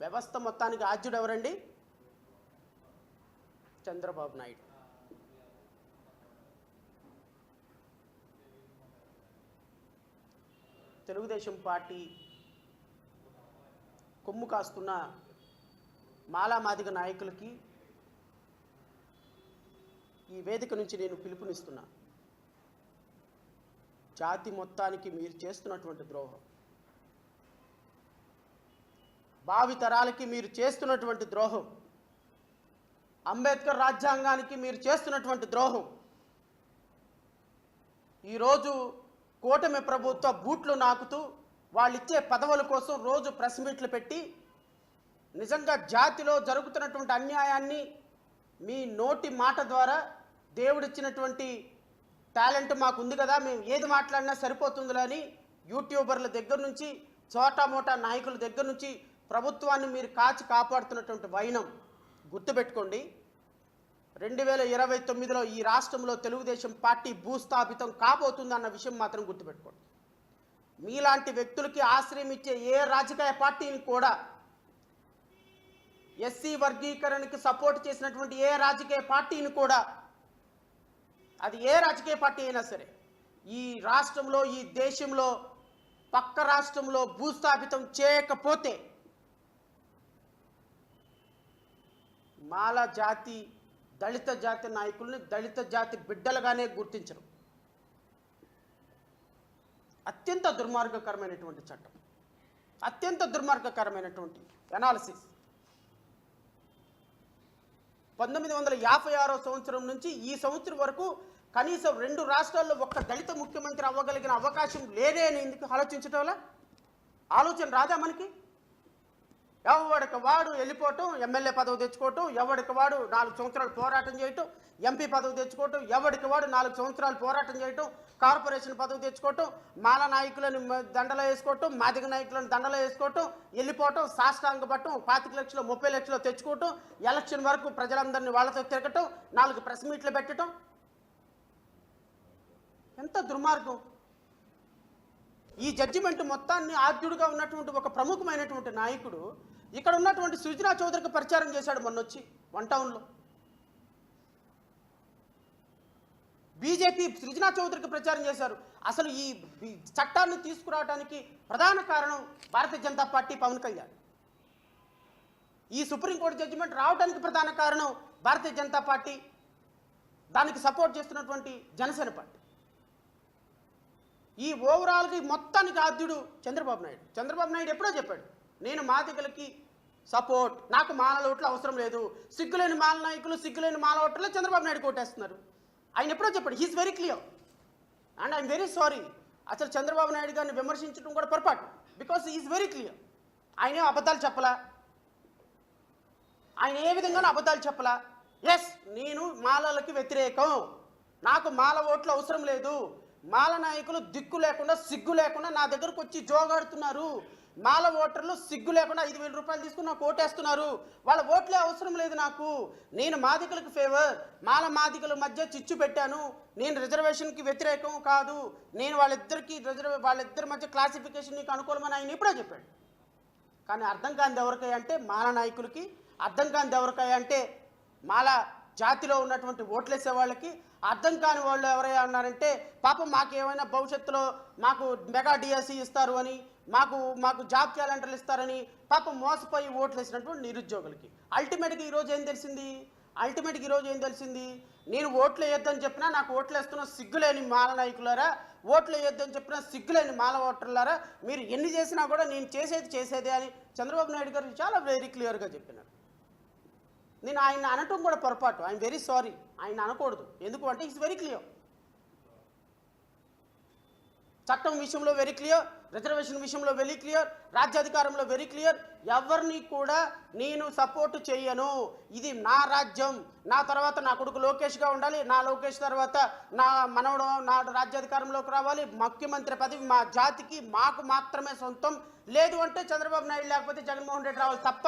వ్యవస్థ మొత్తానికి ఆద్యుడు ఎవరండి? చంద్రబాబు నాయుడు. తెలుగుదేశం పార్టీ కొమ్ము కాస్తున్న మాలామాదిగ నాయకులకి ఈ వేదిక నుంచి నేను పిలుపునిస్తున్నా. జాతి మొత్తానికి మీరు చేస్తున్నటువంటి ద్రోహం, భావితరాలకి మీరు చేస్తున్నటువంటి ద్రోహం, అంబేద్కర్ రాజ్యాంగానికి మీరు చేస్తున్నటువంటి ద్రోహం, ఈరోజు కూటమి ప్రభుత్వ బూట్లు నాకుతూ వాళ్ళు ఇచ్చే పదవుల కోసం రోజు ప్రెస్ మీట్లు పెట్టి నిజంగా జాతిలో జరుగుతున్నటువంటి అన్యాయాన్ని మీ నోటి మాట ద్వారా దేవుడిచ్చినటువంటి టాలెంట్ మాకు ఉంది కదా, మేము ఏది మాట్లాడినా సరిపోతుందిలే అని యూట్యూబర్ల దగ్గర నుంచి చోటామోటా నాయకుల దగ్గర నుంచి ప్రభుత్వాన్ని మీరు కాపాడుతున్నటువంటి వైనం గుర్తుపెట్టుకోండి. 2029లో ఈ రాష్ట్రంలో తెలుగుదేశం పార్టీ భూస్థాపితం కాబోతుందన్న విషయం మాత్రం గుర్తుపెట్టుకోండి. మీలాంటి వ్యక్తులకి ఆశ్రయం ఇచ్చే ఏ రాజకీయ పార్టీని కూడా, ఎస్సీ వర్గీకరణకి సపోర్ట్ చేసినటువంటి ఏ రాజకీయ పార్టీని కూడా, అది ఏ రాజకీయ పార్టీ అయినా సరే, ఈ రాష్ట్రంలో ఈ దేశంలో పక్క రాష్ట్రంలో భూస్థాపితం చేయకపోతే మాల జాతి దళిత జాతి నాయకుల్ని దళిత జాతి బిడ్డలుగానే గుర్తించరు. అత్యంత దుర్మార్గకరమైనటువంటి చట్టం, అత్యంత దుర్మార్గకరమైనటువంటి అనాలిసిస్. 1956వ సంవత్సరం నుంచి ఈ సంవత్సరం వరకు కనీసం 2 రాష్ట్రాల్లో ఒక్క దళిత ముఖ్యమంత్రి అవ్వగలిగిన అవకాశం లేదే అని ఎందుకు ఆలోచించటం వల్ల? ఆలోచన రాదా మనకి? ఎవడికి వాడు వెళ్ళిపోవటం, ఎమ్మెల్యే పదవి తెచ్చుకోవటం, ఎవడికి వాడు 4 సంవత్సరాలు పోరాటం చేయటం, ఎంపీ పదవి తెచ్చుకోవటం, ఎవడికి వాడు 4 సంవత్సరాలు పోరాటం చేయటం, కార్పొరేషన్ పదవి తెచ్చుకోవటం, మాల నాయకులను దండలో వేసుకోవటం, మాదిగ నాయకులను దండలో వేసుకోవటం, వెళ్ళిపోవటం, సాష్టాంగ పట్టం, 25 లక్షలు 30 లక్షలు తెచ్చుకోవటం, ఎలక్షన్ వరకు ప్రజలందరినీ వాళ్ళతో తిరగటం, 4 ప్రెస్ మీట్లు పెట్టడం. ఎంత దుర్మార్గం! ఈ జడ్జిమెంట్ మొత్తాన్ని ఆద్యుడుగా ఉన్నటువంటి ఒక ప్రముఖమైనటువంటి నాయకుడు ఇక్కడ ఉన్నటువంటి సుజనా చౌదరికి ప్రచారం చేశాడు మొన్నొచ్చి 1 టౌన్లో. బీజేపీ సృజనా చౌదరికి ప్రచారం చేశారు. అసలు ఈ చట్టాన్ని తీసుకురావడానికి ప్రధాన కారణం భారతీయ జనతా పార్టీ, పవన్ కళ్యాణ్. ఈ సుప్రీంకోర్టు జడ్జిమెంట్ రావడానికి ప్రధాన కారణం భారతీయ జనతా పార్టీ, దానికి సపోర్ట్ చేస్తున్నటువంటి జనసేన పార్టీ. ఈ ఓవరాల్కి మొత్తానికి ఆద్యుడు చంద్రబాబు నాయుడు. చంద్రబాబు నాయుడు ఎప్పుడో చెప్పాడు, నేను మాదిగలకి సపోర్ట్, నాకు మాల ఓట్లు అవసరం లేదు, సిగ్గులేని మాల నాయకులు సిగ్గులేని మాల ఓట్లే చంద్రబాబు నాయుడు కోటేస్తున్నారు. ఆయన ఎప్పుడో చెప్పాడు. He's very clear and I'm very sorry. అసలు చంద్రబాబు నాయుడు గారిని విమర్శించడం కూడా పొరపాటు. Because he's very clear. ఆయన అబద్ధాలు చెప్పలా, ఆయన ఏ విధంగానూ అబద్ధాలు చెప్పలా. ఎస్, నేను మాలలకి వ్యతిరేకం, నాకు మాల ఓట్లు అవసరం లేదు, మాల నాయకులు దిక్కు లేకుండా సిగ్గు లేకుండా నా దగ్గరకు వచ్చి జోగాడుతున్నారు, మాల ఓటర్లు సిగ్గు లేకుండా 5,000 రూపాయలు తీసుకుని నాకు ఓటేస్తున్నారు, వాళ్ళ ఓట్లే అవసరం లేదు నాకు, నేను మాదిగలకు ఫేవర్, మాదిగల మధ్య చిచ్చు పెట్టాను, నేను రిజర్వేషన్కి వ్యతిరేకం కాదు, నేను వాళ్ళిద్దరి మధ్య క్లాసిఫికేషన్ నీకు అనుకూలమని ఆయన ఇప్పుడే చెప్పాడు. కానీ అర్థం కానిది ఎవరికాయ అంటే మాల నాయకులకి, అర్థం కానిది ఎవరికాయ అంటే మాల జాతిలో ఉన్నటువంటి ఓట్లేసే వాళ్ళకి, అర్థం కాని వాళ్ళు ఎవరైనా ఉన్నారంటే పాపం మాకు ఏమైనా భవిష్యత్తులో మాకు మెగా డిఎస్సి ఇస్తారు అని, మాకు జాబ్ క్యాలెండర్లు ఇస్తారని పాపం మోసపోయి ఓట్లు వేసినటువంటి నిరుద్యోగులకి. అల్టిమేట్గా ఈరోజు ఏం తెలిసింది? నేను ఓట్లు వేయొద్దని చెప్పినా నాకు ఓట్లు వేస్తున్న సిగ్గులేని మాల నాయకులారా, ఓట్లు వేయొద్దని చెప్పినా సిగ్గులేని మాల ఓటర్లారా, మీరు ఎన్ని చేసినా కూడా నేను చేసేదే అని చంద్రబాబు నాయుడు గారు చాలా వెరీ క్లియర్గా చెప్పినారు. నేను ఆయన అనటం కూడా పొరపాటు. ఐఎమ్ వెరీ సారీ, ఆయన అనకూడదు. ఎందుకు అంటే ఇట్స్ వెరీ క్లియర్. చట్టం విషయంలో వెరీ క్లియర్, రిజర్వేషన్ విషయంలో వెరీ క్లియర్, రాజ్యాధికారంలో వెరీ క్లియర్. ఎవరిని కూడా నేను సపోర్టు చేయను, ఇది నా రాజ్యం, నా తర్వాత నా కొడుకు లోకేష్గా ఉండాలి, నా లోకేష్ తర్వాత నా మనవడు నా రాజ్యాధికారంలోకి రావాలి, ముఖ్యమంత్రి పదవి మా జాతికి మాకు మాత్రమే సొంతం, లేదు అంటే చంద్రబాబు నాయుడు లేకపోతే జగన్మోహన్ రెడ్డి రావాలి తప్ప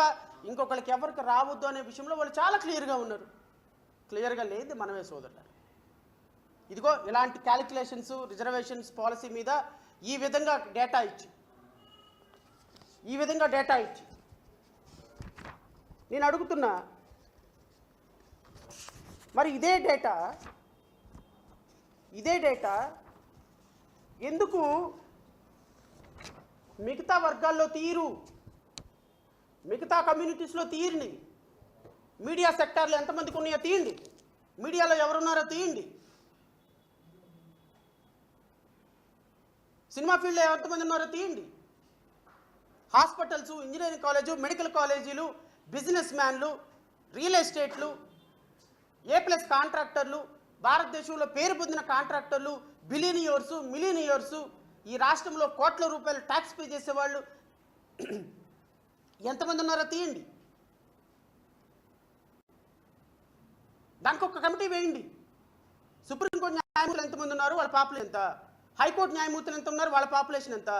ఇంకొకరికి ఎవరికి రావద్దు అనే విషయంలో వాళ్ళు చాలా క్లియర్గా ఉన్నారు. క్లియర్గా లేదు మనమే సోదరులు. ఇదిగో ఇలాంటి క్యాలిక్యులేషన్స్, రిజర్వేషన్స్ పాలసీ మీద ఈ విధంగా డేటా ఇచ్చి నేను అడుగుతున్నా, మరి ఇదే డేటా ఎందుకు మిగతా వర్గాల్లో తీరు, మిగతా కమ్యూనిటీస్లో తీరుని? మీడియా సెక్టార్లు ఎంతమందికి ఉన్నాయో తీయండి, మీడియాలో ఎవరున్నారో తీయండి, సినిమా ఫీల్డ్లో ఎంతమంది ఉన్నారో తీయండి, హాస్పిటల్స్, ఇంజనీరింగ్ కాలేజు, మెడికల్ కాలేజీలు, బిజినెస్ మ్యాన్లు, రియల్ ఎస్టేట్లు, A+ కాంట్రాక్టర్లు, భారతదేశంలో పేరు పొందిన కాంట్రాక్టర్లు, బిలియనియర్సు, మిలియనియర్సు, ఈ రాష్ట్రంలో కోట్ల రూపాయలు ట్యాక్స్ పే చేసేవాళ్ళు ఎంతమంది ఉన్నారో తీయండి. దానికి ఒక కమిటీ వేయండి. సుప్రీంకోర్టు న్యాయమూర్తులు ఎంతమంది ఉన్నారు, వాళ్ళ పాపులేషన్ ఎంత? హైకోర్టు న్యాయమూర్తులు ఎంత ఉన్నారు, వాళ్ళ పాపులేషన్ ఎంత?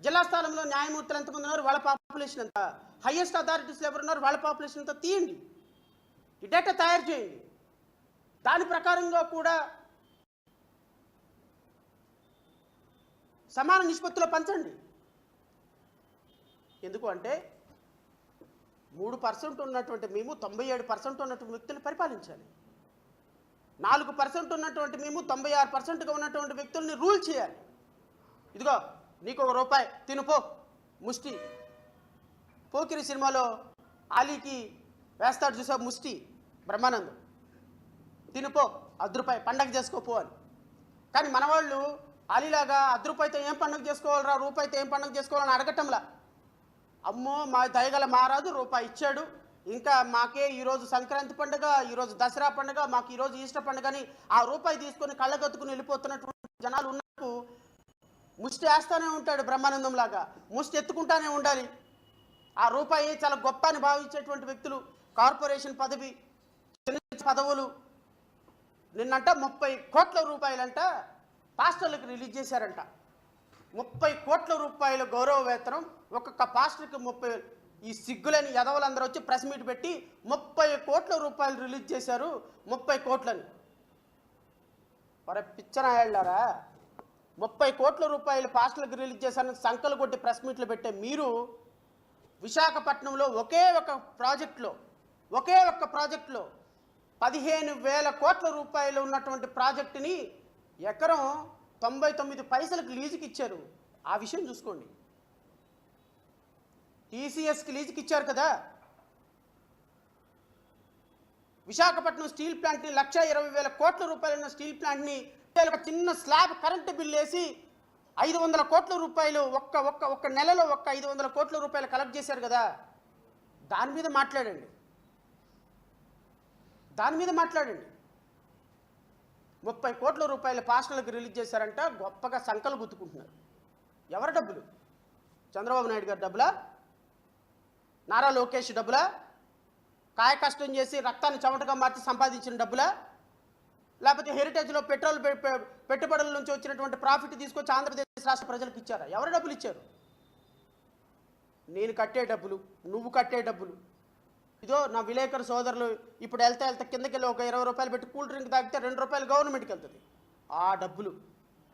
జిల్లా స్థానంలో న్యాయమూర్తులు ఎంతమంది ఉన్నారు, వాళ్ళ పాపులేషన్ ఎంత? హైయెస్ట్ అథారిటీస్లో ఎవరు ఉన్నారు, వాళ్ళ పాపులేషన్ ఎంత? తీయండి, ఈ డేటా తయారు చేయండి. దాని ప్రకారంగా కూడా సమాన నిష్పత్తిలో పంచండి. ఎందుకు అంటే 3% ఉన్నటువంటి మేము 97% ఉన్నటువంటి వ్యక్తులను పరిపాలించాలి. 4% ఉన్నటువంటి మేము 96%గా ఉన్నటువంటి వ్యక్తుల్ని రూల్ చేయాలి. ఇదిగో నీకు ₹1 తినుపో ముష్టి. పోకిరి సినిమాలో ఆలీకి వేస్తాడు చూసా ముష్టి బ్రహ్మానందం, తినుపో ₹1 పండగ చేసుకోపో అని. కానీ మనవాళ్ళు ఆలీలాగా ₹1 ఏం పండుగ చేసుకోవాలరా, ₹1 ఏం పండుగ చేసుకోవాలని అడగటంలా. అమ్మో మా దయగల మహారాజు ₹1 ఇచ్చాడు, ఇంకా మాకే ఈరోజు సంక్రాంతి పండుగ, ఈరోజు దసరా పండుగ, మాకు ఈరోజు ఈస్టర్ పండుగ అని ఆ ₹1 తీసుకొని కళ్ళగత్తుకుని వెళ్ళిపోతున్నటువంటి జనాలు ఉన్నప్పుడు ముష్టి వేస్తానే ఉంటాడు బ్రహ్మానందం లాగా, ముష్టి ఎత్తుకుంటానే ఉండాలి. ఆ ₹1 చాలా గొప్ప అని భావించేటువంటి వ్యక్తులు, కార్పొరేషన్ పదవి, చిన్న పదవులు, నిన్నంట 30 కోట్ల రూపాయలంట పాస్టర్లకు రిలీజ్ చేశారంట. 30 కోట్ల రూపాయల గౌరవ వేతనం ఒక్కొక్క పాస్టర్కి 30. ఈ సిగ్గులని యదవులందరూ వచ్చి ప్రెస్ మీట్ పెట్టి 30 కోట్ల రూపాయలు రిలీజ్ చేశారు, 30 కోట్లని. మరి పిచ్చనాయాళ్ళారా, 30 కోట్ల రూపాయలు పాస్టర్లకు రిలీజ్ చేశారని సంకలు కొట్టి ప్రెస్ మీట్లు పెట్టే మీరు విశాఖపట్నంలో ఒకే ఒక ప్రాజెక్టులో 15,000 కోట్ల రూపాయలు ఉన్నటువంటి ప్రాజెక్టుని ఎకరం 99 పైసలకు లీజుకి ఇచ్చారు. ఆ విషయం చూసుకోండి. టీసీఎస్కి లీజుకి ఇచ్చారు కదా. విశాఖపట్నం స్టీల్ ప్లాంట్ని 1,20,000 కోట్ల రూపాయలు ఉన్న స్టీల్ ప్లాంట్ని ఒక చిన్న స్లాబ్ కరెంటు బిల్లు వేసి 500 కోట్ల రూపాయలు ఒక్క నెలలో 500 కోట్ల రూపాయలు కలెక్ట్ చేశారు కదా. దాని మీద మాట్లాడండి. 30 కోట్ల రూపాయల పాస్టర్లకు రిలీజ్ చేశారంట, గొప్పగా సంకలు గుర్తుకుంటున్నారు. ఎవరి డబ్బులు? చంద్రబాబు నాయుడు గారి డబ్బులా? నారా లోకేష్ డబ్బులా? కాయ కష్టం చేసి రక్తాన్ని చెమటగా మార్చి సంపాదించిన డబ్బులా? లేకపోతే హెరిటేజ్లో పెట్రోల్ పెట్టుబడుల నుంచి వచ్చినటువంటి ప్రాఫిట్ తీసుకొచ్చి ఆంధ్రప్రదేశ్ రాష్ట్ర ప్రజలకు ఇచ్చారా? ఎవరి డబ్బులు ఇచ్చారు? నేను కట్టే డబ్బులు, నువ్వు కట్టే డబ్బులు. ఇదో నా విలేకరు సోదరులు ఇప్పుడు వెళ్తే కిందకి వెళ్ళి ఒక ₹20 పెట్టి కూల్ డ్రింక్ తాగితే ₹2 గవర్నమెంట్కి వెళ్తుంది. ఆ డబ్బులు